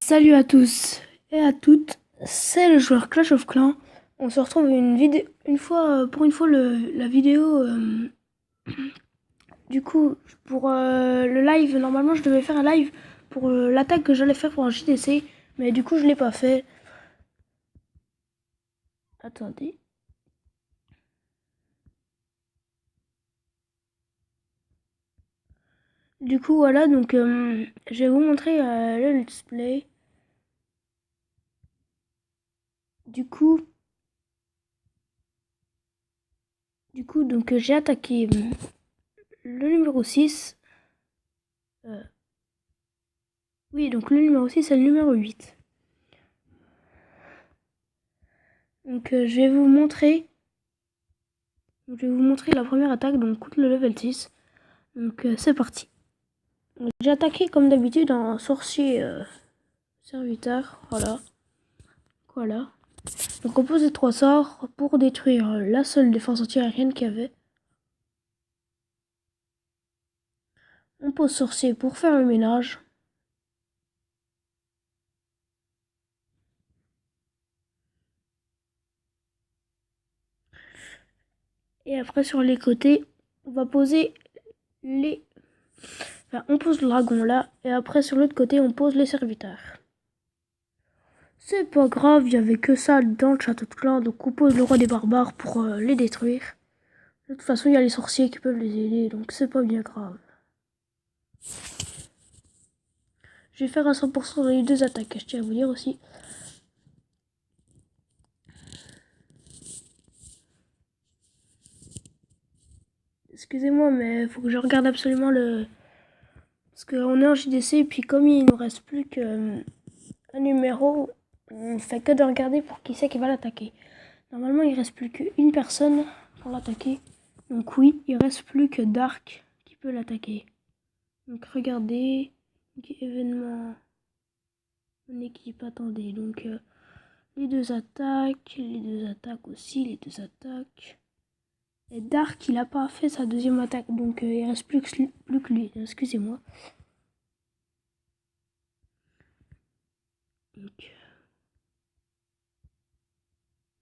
Salut à tous et à toutes, c'est le joueur Clash of Clans. On se retrouve pour une fois la vidéo. Du coup, pour le live, normalement je devais faire un live pour l'attaque que j'allais faire pour un JDC, mais du coup je l'ai pas fait. Attendez. Du coup voilà, donc je vais vous montrer le let's play. Du coup, donc j'ai attaqué le numéro 6. Oui, donc le numéro 6 et le numéro 8. Donc je vais vous montrer la première attaque donc contre le level 6. Donc c'est parti. Donc, j'ai attaqué comme d'habitude un sorcier serviteur. Voilà. Donc on pose les 3 sorts pour détruire la seule défense anti-aérienne qu'il y avait. On pose sorcier pour faire le ménage. Et après sur les côtés, on va poser les... Enfin, on pose le dragon là. Et après sur l'autre côté, on pose les serviteurs. C'est pas grave, il y avait que ça dans le château de clan. Donc on pose le roi des barbares pour les détruire. De toute façon, il y a les sorciers qui peuvent les aider, donc c'est pas bien grave. Je vais faire à 100% dans les deux attaques, je tiens à vous dire aussi. Excusez-moi, mais il faut que je regarde absolument le... Parce qu'on est en JDC, et puis comme il nous reste plus qu'un numéro, on fait que de regarder pour qui c'est qui va l'attaquer. Normalement, il reste plus qu'une personne pour l'attaquer. Donc oui, il reste plus que Dark qui peut l'attaquer. Donc regardez, événement, mon équipe, attendez, donc les deux attaques aussi, les deux attaques. Et Dark, il a pas fait sa deuxième attaque, donc il reste plus que lui, excusez-moi.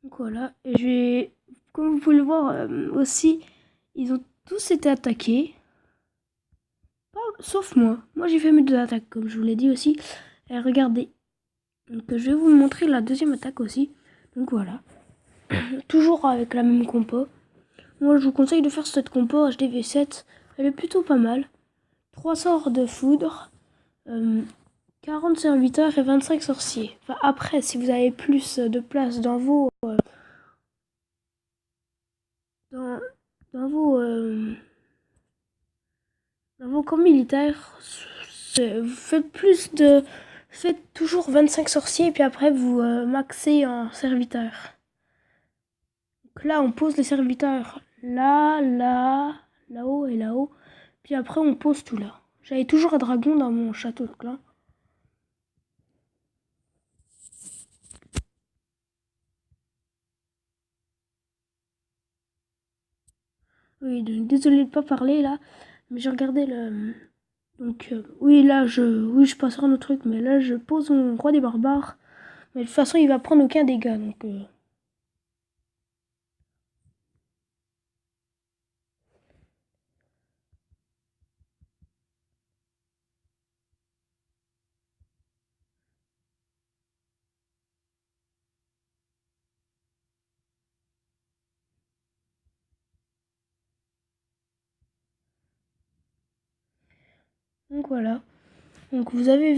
Donc voilà, et comme vous pouvez le voir aussi, ils ont tous été attaqués. Sauf moi. Moi j'ai fait mes deux attaques, comme je vous l'ai dit aussi. Et regardez. Donc je vais vous montrer la deuxième attaque aussi. Donc voilà. Toujours avec la même compo. Moi je vous conseille de faire cette compo HDV7. Elle est plutôt pas mal. 3 sorts de foudre. 40 serviteurs et 25 sorciers. Enfin, après, si vous avez plus de place dans vos... dans vos... dans vos camps militaires, vous faites toujours 25 sorciers et puis après vous maxez en serviteurs. Donc là, on pose les serviteurs là-haut et là-haut. Puis après, on pose tout là. J'avais toujours un dragon dans mon château de clan. Oui, désolé de pas parler là, mais j'ai regardé le... Donc oui, je passerai un autre truc, mais là je pose mon roi des barbares. Mais de toute façon, il va prendre aucun dégât, donc... Donc voilà. Donc vous avez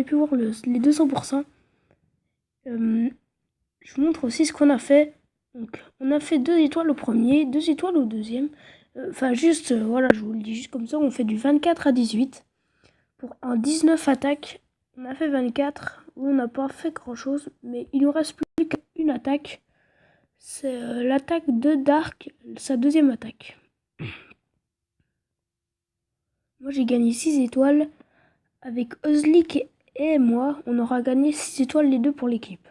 pu voir les 200%. Je vous montre aussi ce qu'on a fait. Donc on a fait 2 étoiles au premier, 2 étoiles au deuxième. Enfin juste, voilà, je vous le dis juste comme ça, on fait du 24 à 18. Pour un 19 attaques, on a fait 24, où on n'a pas fait grand chose, mais il nous reste plus qu'une attaque. C'est l'attaque de Dark, sa deuxième attaque. Moi j'ai gagné 6 étoiles. Avec Ozlik et moi, on aura gagné 6 étoiles les deux pour l'équipe.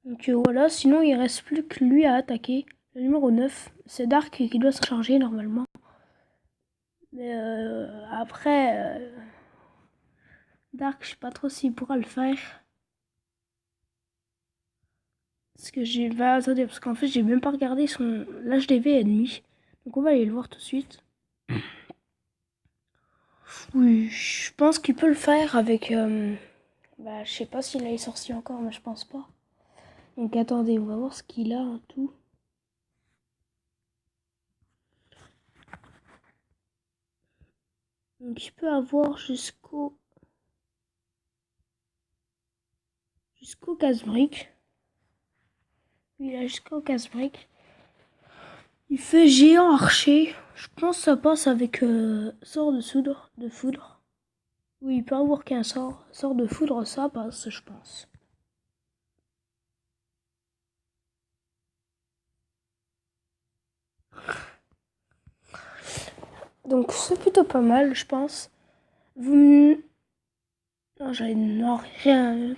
Donc voilà, sinon il reste plus que lui à attaquer. Le numéro 9, c'est Dark qui doit s'en charger normalement. Mais après, Dark, je sais pas trop s'il pourra le faire. Parce que j'ai... Bah attendez, parce qu'en fait j'ai même pas regardé son l'HDV ennemi. Donc on va aller le voir tout de suite. Oui, je pense qu'il peut le faire avec... Bah je sais pas s'il a les sorciers encore, mais je pense pas. Donc attendez, on va voir ce qu'il a en tout. Donc il peut avoir jusqu'au 15 briques. Il a jusqu'au 15 briques. Il fait géant archer. Je pense que ça passe avec sort de foudre. Oui, il peut avoir qu'un sort. Sort de foudre, ça passe, je pense. Donc c'est plutôt pas mal, je pense. Vous... Non, non, rien.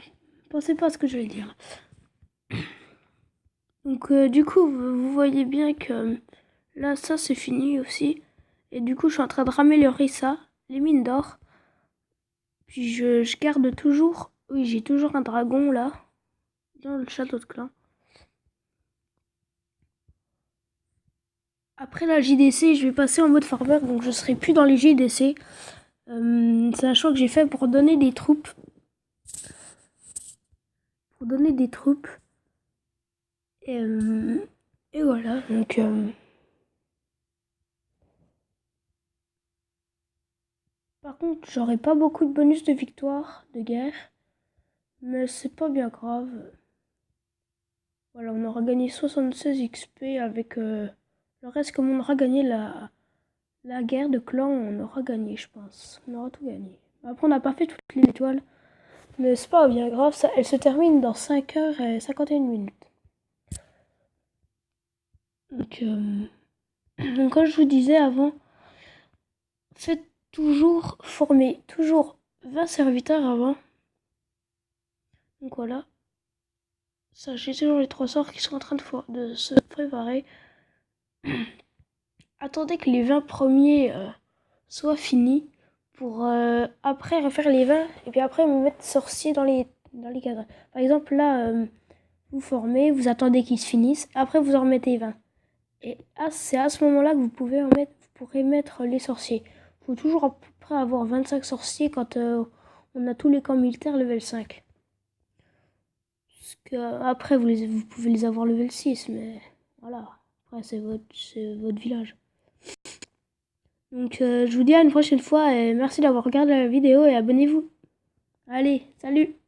Pensez pas à ce que je vais dire. Donc du coup, vous voyez bien que là, ça c'est fini aussi. Et du coup, je suis en train de raméliorer ça, les mines d'or. Puis je garde toujours... Oui, j'ai toujours un dragon là, dans le château de clan. Après la JDC, je vais passer en mode farmer, donc je serai plus dans les JDC. C'est un choix que j'ai fait pour donner des troupes. Et, et voilà, donc... Par contre, j'aurai pas beaucoup de bonus de victoire, de guerre. Mais c'est pas bien grave. Voilà, on aura gagné 76 XP avec le reste, comme on aura gagné la guerre de clan, on aura gagné, je pense. On aura tout gagné. Après, on n'a pas fait toutes les étoiles. Mais c'est pas bien grave, ça, elle se termine dans 5h51. Donc, donc, comme je vous disais avant, faites toujours former, toujours 20 serviteurs avant. Donc voilà. Ça, j'ai toujours les 3 sorts qui sont en train de se préparer. Attendez que les 20 premiers soient finis pour après refaire les 20 et puis après me mettre sorcier dans les cadres. Par exemple, là, vous formez, vous attendez qu'ils se finissent, après vous en remettez 20. Et c'est à ce moment-là que vous pourrez mettre les sorciers. Il faut toujours à peu près avoir 25 sorciers quand on a tous les camps militaires level 5. Parce que après, vous pouvez les avoir level 6, mais voilà. Après, c'est votre village. Donc, je vous dis à une prochaine fois et merci d'avoir regardé la vidéo et abonnez-vous. Allez, salut!